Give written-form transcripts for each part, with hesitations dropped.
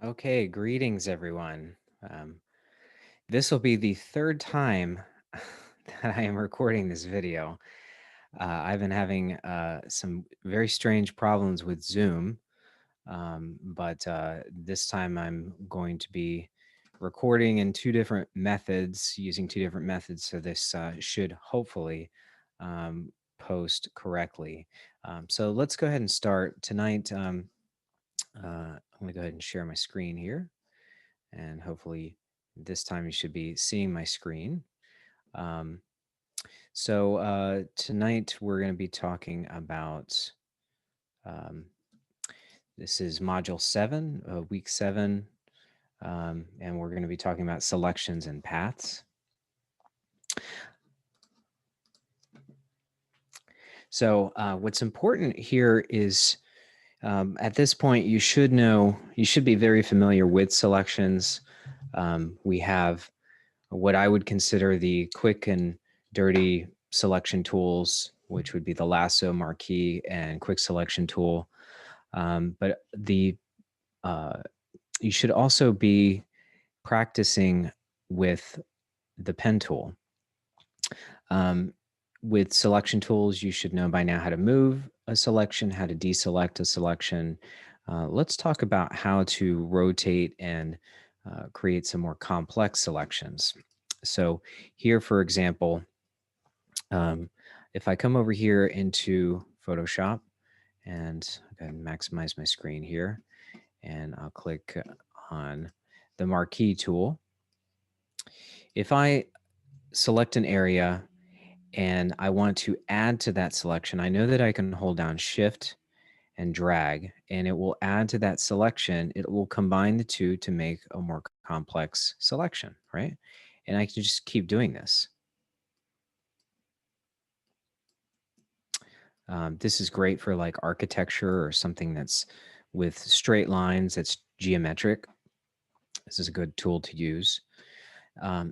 Okay, greetings everyone. Um, this will be the third time that I am recording this video. I've been having some very strange problems with Zoom, but this time I'm going to be recording in two different methods, using two different methods, so this should hopefully post correctly. So let's go ahead and start tonight. I'm going to go ahead and share my screen here. And hopefully this time you should be seeing my screen. Um, tonight we're going to be talking about, um, this is module 7, week 7, and we're going to be talking about selections and paths. So what's important here is at this point you should be very familiar with selections. We have what I would consider the quick and dirty selection tools, which would be the lasso, marquee, and quick selection tool. But you should also be practicing with the pen tool. With selection tools, you should know by now how to move a selection, how to deselect a selection. Let's talk about how to rotate and create some more complex selections. So here, for example, if I come over here into Photoshop and I can maximize my screen here, and I'll click on the marquee tool. If I select an area and I want to add to that selection, I know that I can hold down Shift and drag, and it will add to that selection. It will combine the two to make a more complex selection, right? And I can just keep doing this. This is great for like architecture or something that's with straight lines, that's geometric. This is a good tool to use.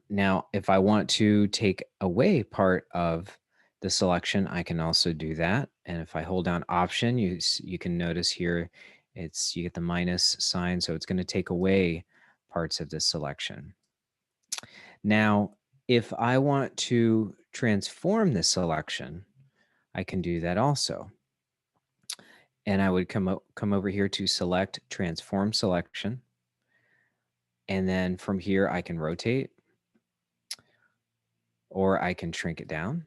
Now, if I want to take away part of the selection, I can also do that. And if I hold down Option, you can notice here, you get the minus sign, so it's going to take away parts of the selection. Now, if I want to transform the selection, I can do that also. And I would come over here to select Transform Selection. And then from here, I can rotate, or I can shrink it down.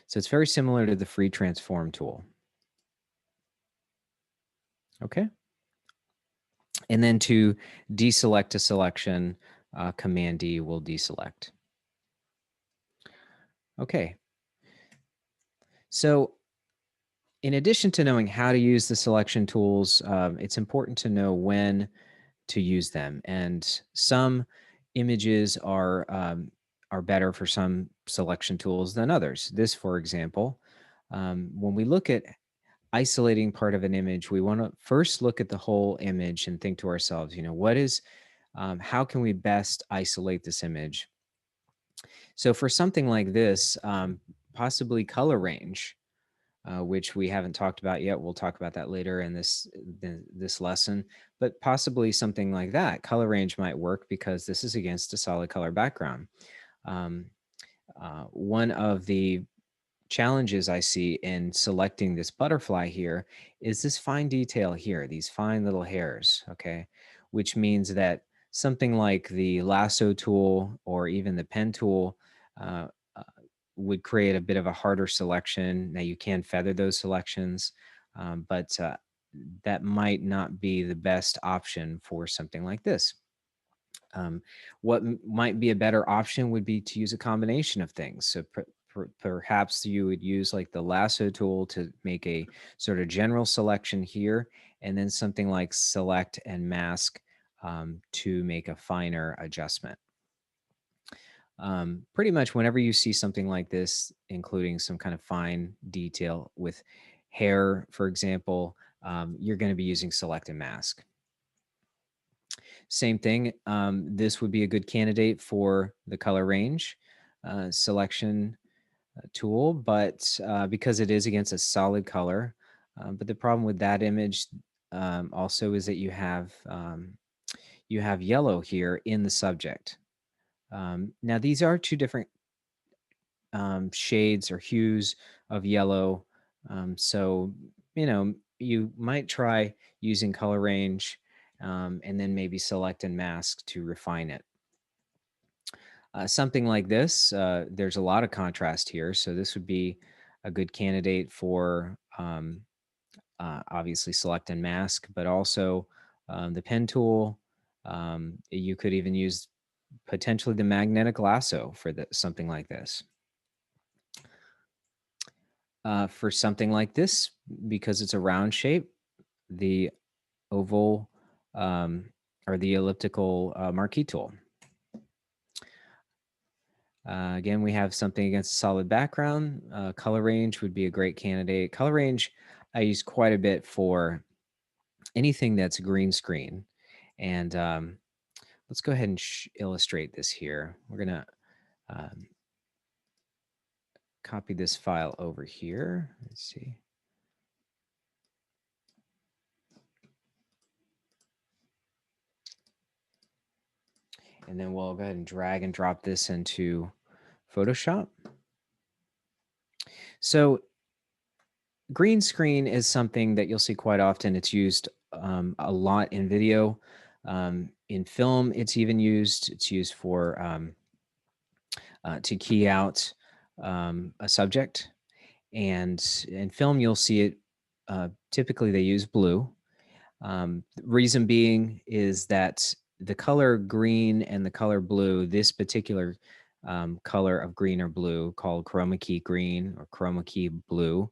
So it's very similar to the free transform tool. Okay. And then to deselect a selection, Command D will deselect. Okay. So in addition to knowing how to use the selection tools, it's important to know when to use them. And some images are better for some selection tools than others. This, for example, when we look at isolating part of an image, we want to first look at the whole image and think to ourselves, how can we best isolate this image? So for something like this, possibly color range, which we haven't talked about yet. We'll talk about that later in this lesson, but possibly something like that. Color range might work because this is against a solid color background. One of the challenges I see in selecting this butterfly here is this fine detail here, these fine little hairs, okay? Which means that something like the lasso tool or even the pen tool uh, uh, would create a bit of a harder selection. Now you can feather those selections, but that might not be the best option for something like this. What might be a better option would be to use a combination of things. So perhaps you would use like the lasso tool to make a sort of general selection here, and then something like select and mask to make a finer adjustment. Pretty much whenever you see something like this, including some kind of fine detail with hair, for example, you're going to be using select and mask. Same thing. This would be a good candidate for the color range selection tool, but because it is against a solid color, But the problem with that image also is that you have yellow here in the subject. Now these are two different shades or hues of yellow. So, you might try using color range and then maybe select and mask to refine it. Something like this, there's a lot of contrast here. So, this would be a good candidate for obviously select and mask, but also the pen tool. You could even use potentially the magnetic lasso for something like this. For something like this, because it's a round shape, the oval or the elliptical marquee tool. Again, we have something against a solid background. Color range would be a great candidate. Color range I use quite a bit for anything that's green screen. And let's go ahead and illustrate this here. We're going to um, copy this file over here. Let's see. And then we'll go ahead and drag and drop this into Photoshop. So green screen is something that you'll see quite often. It's used a lot in video. In film, it's even used. It's used for to key out a subject. And in film, you'll see it. Typically, they use blue. The reason being is that the color green and the color blue, this particular color of green or blue called chroma key green or chroma key blue,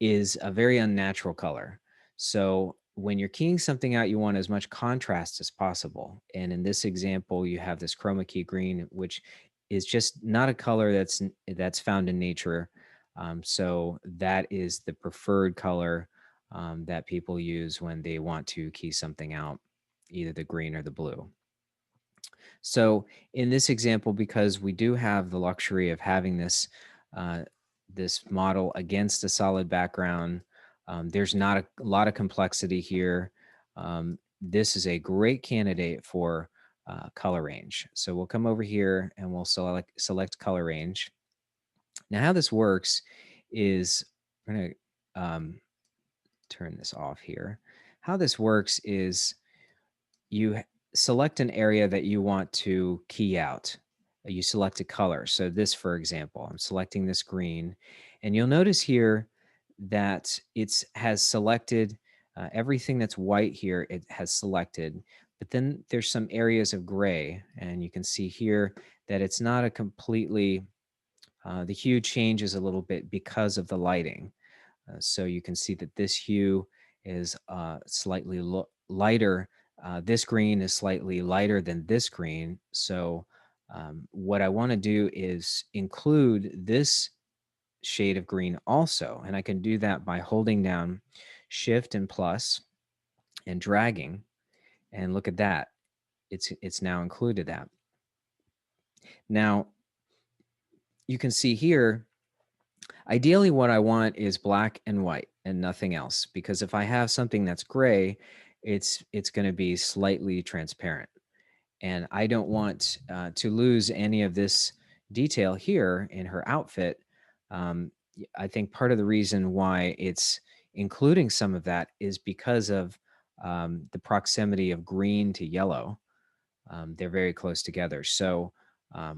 is a very unnatural color. So when you're keying something out, you want as much contrast as possible. And in this example, you have this chroma key green, which is just not a color that's found in nature. So that is the preferred color that people use when they want to key something out, either the green or the blue. So in this example, because we do have the luxury of having uh, this model against a solid background, there's not a lot of complexity here. This is a great candidate for color range. So we'll come over here and we'll select color range. Now how this works is, we're going to turn this off here. How this works is you select an area that you want to key out. You select a color. So this, for example, I'm selecting this green, and you'll notice here that it has selected everything that's white here. It has selected, but then there's some areas of gray, and you can see here that it's not a completely. The hue changes a little bit because of the lighting. So you can see that this hue is slightly lighter. This green is slightly lighter than this green. So what I want to do is include this shade of green also. And I can do that by holding down Shift and plus and dragging. And look at that. It's now included that. Now, you can see here, ideally, what I want is black and white and nothing else, because if I have something that's gray, it's going to be slightly transparent, and I don't want to lose any of this detail here in her outfit. I think part of the reason why it's including some of that is because of the proximity of green to yellow. They're very close together. So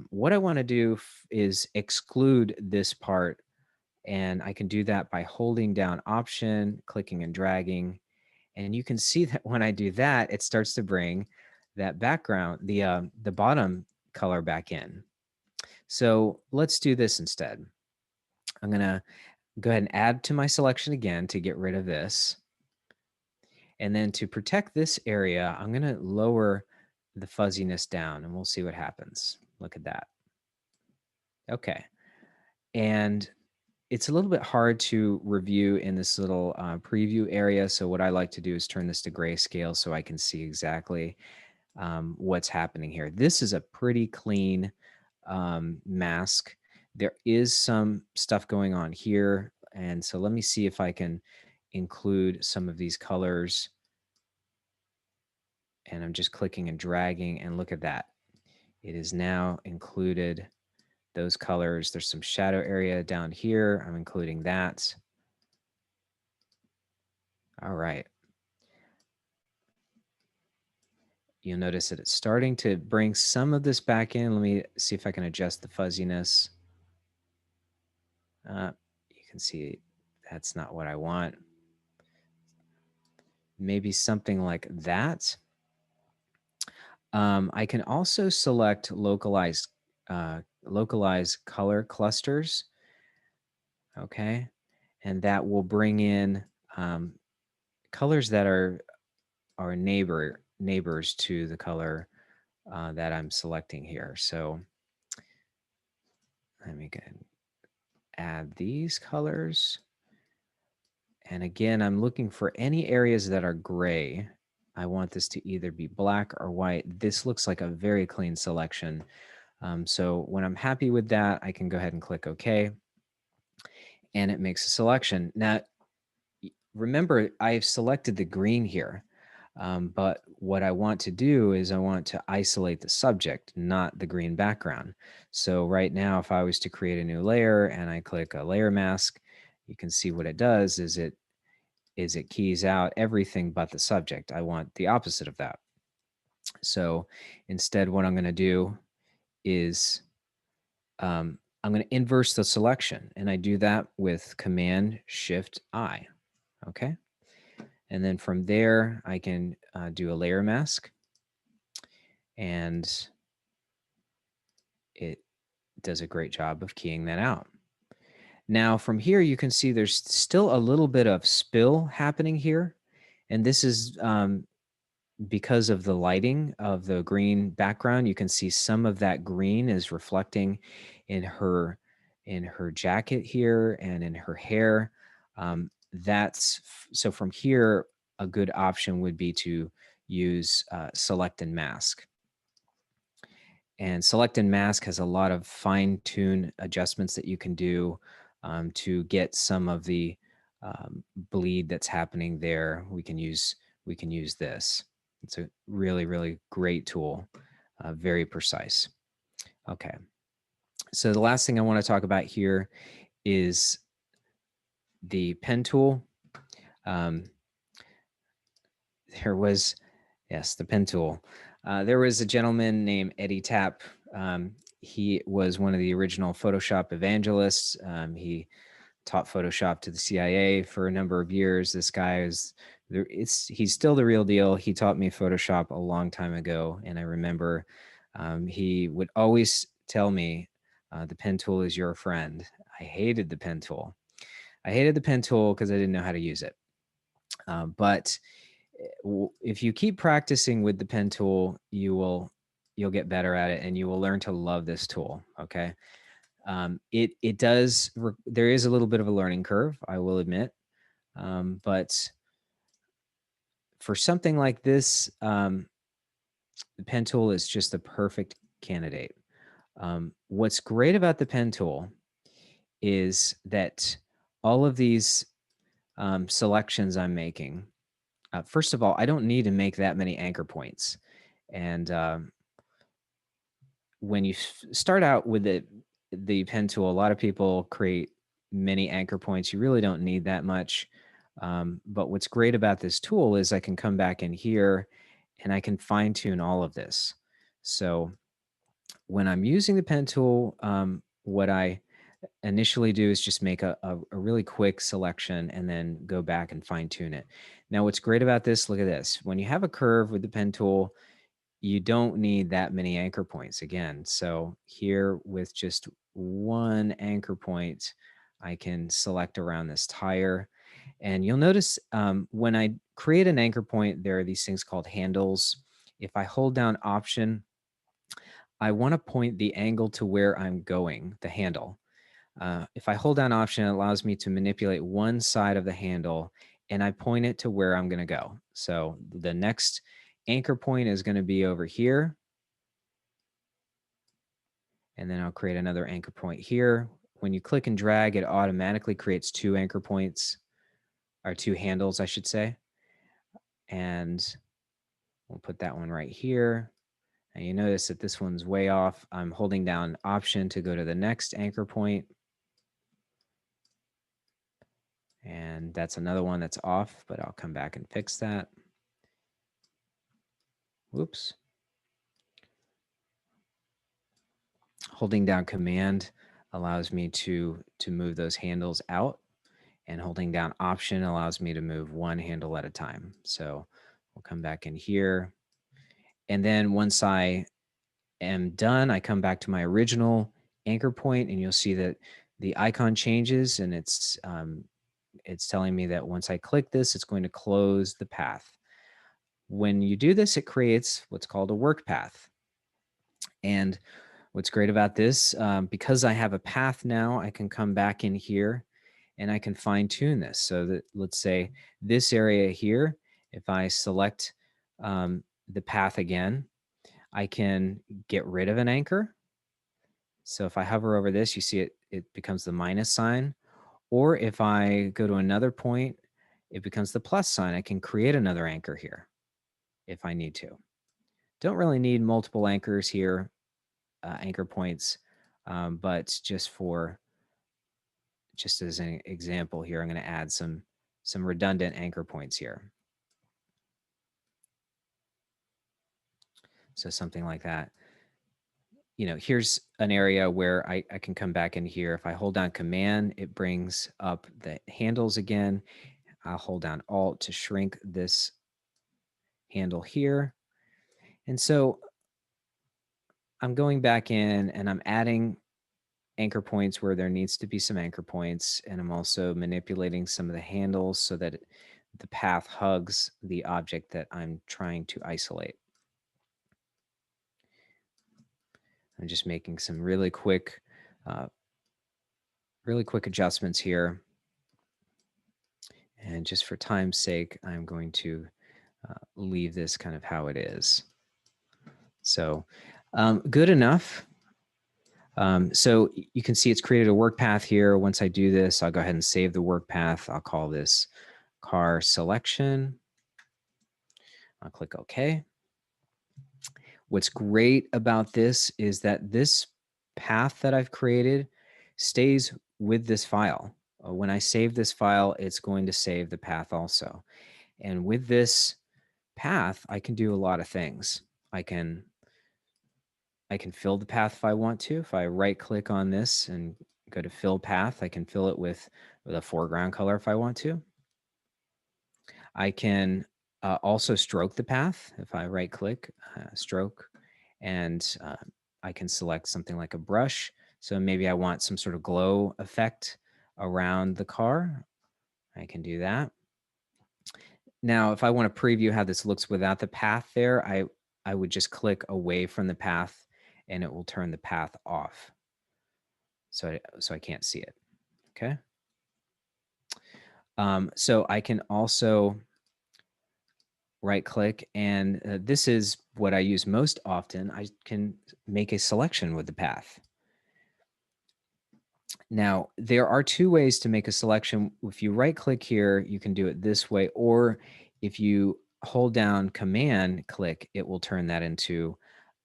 what I want to do is exclude this part, and I can do that by holding down Option, clicking and dragging. And you can see that when I do that, it starts to bring that background, the bottom color back in. So let's do this instead. I'm going to go ahead and add to my selection again to get rid of this. And then to protect this area, I'm going to lower the fuzziness down, and we'll see what happens. Look at that. Okay. And it's a little bit hard to review in this little preview area. So what I like to do is turn this to grayscale so I can see exactly what's happening here. This is a pretty clean mask. There is some stuff going on here. And so let me see if I can include some of these colors, and I'm just clicking and dragging, and look at that. It is now included those colors. There's some shadow area down here. I'm including that. All right. You'll notice that it's starting to bring some of this back in. Let me see if I can adjust the fuzziness. You can see that's not what I want. Maybe something like that. I can also select localize color clusters. Okay, and that will bring in colors that are neighbors to the color that I'm selecting here. So let me add these colors. And again, I'm looking for any areas that are gray. I want this to either be black or white. This looks like a very clean selection. So when I'm happy with that, I can go ahead and click OK. And it makes a selection. Now, remember, I've selected the green here. But what I want to do is I want to isolate the subject, not the green background. So right now, if I was to create a new layer and I click a layer mask, you can see what it does is it keys out everything but the subject. I want the opposite of that. So instead, what I'm going to do is I'm going to inverse the selection, and I do that with Command Shift I. Okay. And then from there, I can do a layer mask, and it does a great job of keying that out. Now from here, you can see there's still a little bit of spill happening here. And this is because of the lighting of the green background. You can see some of that green is reflecting in her jacket here and in her hair. So from here, a good option would be to use select and mask. And select and mask has a lot of fine-tune adjustments that you can do to get some of the bleed that's happening there. We can use this. It's a really, really great tool, very precise. Okay. So the last thing I want to talk about here is the pen tool. The pen tool. There was a gentleman named Eddie Tapp. He was one of the original Photoshop evangelists. He taught Photoshop to the CIA for a number of years. This guy he's still the real deal. He taught me Photoshop a long time ago, and I remember he would always tell me, the pen tool is your friend. I hated the pen tool. I hated the pen tool because I didn't know how to use it. But if you keep practicing with the pen tool, you'll get better at it, and you will learn to love this tool. Okay. There is a little bit of a learning curve, I will admit. But for something like this, the pen tool is just the perfect candidate. What's great about the pen tool is that all of these selections I'm making, first of all, I don't need to make that many anchor points. And when you start out with the pen tool, a lot of people create many anchor points. You really don't need that much. But what's great about this tool is I can come back in here and I can fine tune all of this. So when I'm using the pen tool, what I initially do is just make a really quick selection and then go back and fine tune it. Now, what's great about this, look at this. When you have a curve with the pen tool, you don't need that many anchor points again. So here with just one anchor point, I can select around this tire. And you'll notice when I create an anchor point, there are these things called handles. If I hold down Option, I want to point the angle to where I'm going, the handle. If I hold down Option, it allows me to manipulate one side of the handle, and I point it to where I'm going to go. So the next anchor point is going to be over here. And then I'll create another anchor point here. When you click and drag, it automatically creates two anchor points. or two handles, I should say. And we'll put that one right here. And you notice that this one's way off. I'm holding down Option to go to the next anchor point. And that's another one that's off, but I'll come back and fix that. Whoops. Holding down Command allows me to move those handles out, and holding down Option allows me to move one handle at a time. So we'll come back in here. And then once I am done, I come back to my original anchor point, and you'll see that the icon changes, and it's telling me that once I click this, it's going to close the path. When you do this, it creates what's called a work path. And what's great about this, because I have a path now, I can come back in here and I can fine tune this. So that, let's say this area here, if I select the path again, I can get rid of an anchor. So if I hover over this, you see it becomes the minus sign. Or if I go to another point, it becomes the plus sign. I can create another anchor here if I need to. Don't really need multiple anchors here, anchor points, but just as an example here, I'm going to add some redundant anchor points here. So something like that. You know, here's an area where I can come back in here. If I hold down Command, it brings up the handles again. I'll hold down Alt to shrink this handle here. And so I'm going back in and I'm adding anchor points where there needs to be some anchor points. And I'm also manipulating some of the handles so that the path hugs the object that I'm trying to isolate. I'm just making some really quick adjustments here. And just for time's sake, I'm going to leave this kind of how it is. So good enough. So you can see it's created a work path here. Once I do this, I'll go ahead and save the work path. I'll call this car selection. I'll click OK. What's great about this is that this path that I've created stays with this file. When I save this file, it's going to save the path also. And with this path, I can do a lot of things. I can fill the path if I want to. If I right click on this and go to fill path, I can fill it with a foreground color if I want to. I can also stroke the path. If I right click, stroke, and I can select something like a brush. So maybe I want some sort of glow effect around the car. I can do that. Now, if I want to preview how this looks without the path there, I would just click away from the path and it will turn the path off. So I can't see it. Okay. So I can also right click, and this is what I use most often. I can make a selection with the path. Now, there are two ways to make a selection. If you right click here, you can do it this way, or if you hold down Command click, it will turn that into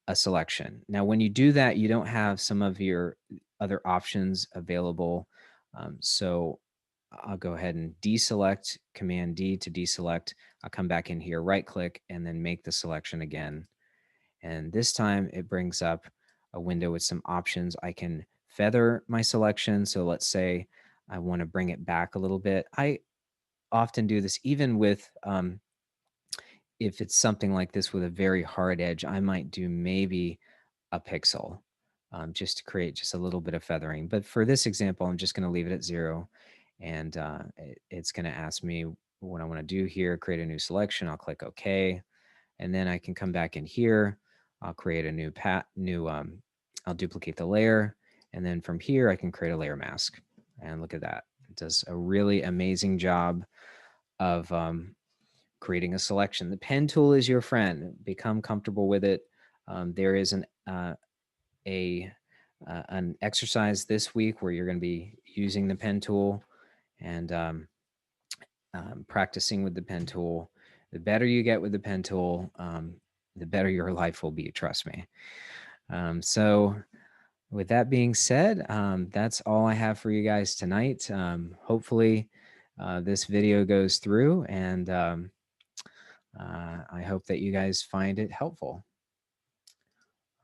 a selection. Now, when you do that, you don't have some of your other options available. So I'll go ahead and deselect, Command D to deselect. I'll come back in here, right click, and then make the selection again. And this time it brings up a window with some options. I can feather my selection. So let's say I want to bring it back a little bit. I often do this even with, if it's something like this with a very hard edge, I might do maybe a pixel just to create just a little bit of feathering. But for this example, I'm just going to leave it at 0. And it's going to ask me what I want to do here, create a new selection. I'll click OK. And then I can come back in here. I'll create a new I'll duplicate the layer. And then from here, I can create a layer mask. And look at that. It does a really amazing job of creating a selection. The pen tool is your friend. Become comfortable with it. There is an exercise this week where you're going to be using the pen tool, and practicing with the pen tool. The better you get with the pen tool, the better your life will be, trust me. So with that being said, that's all I have for you guys tonight. Hopefully, this video goes through, and I hope that you guys find it helpful.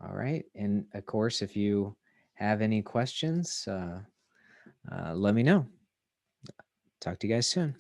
All right. And of course, if you have any questions, let me know. Talk to you guys soon.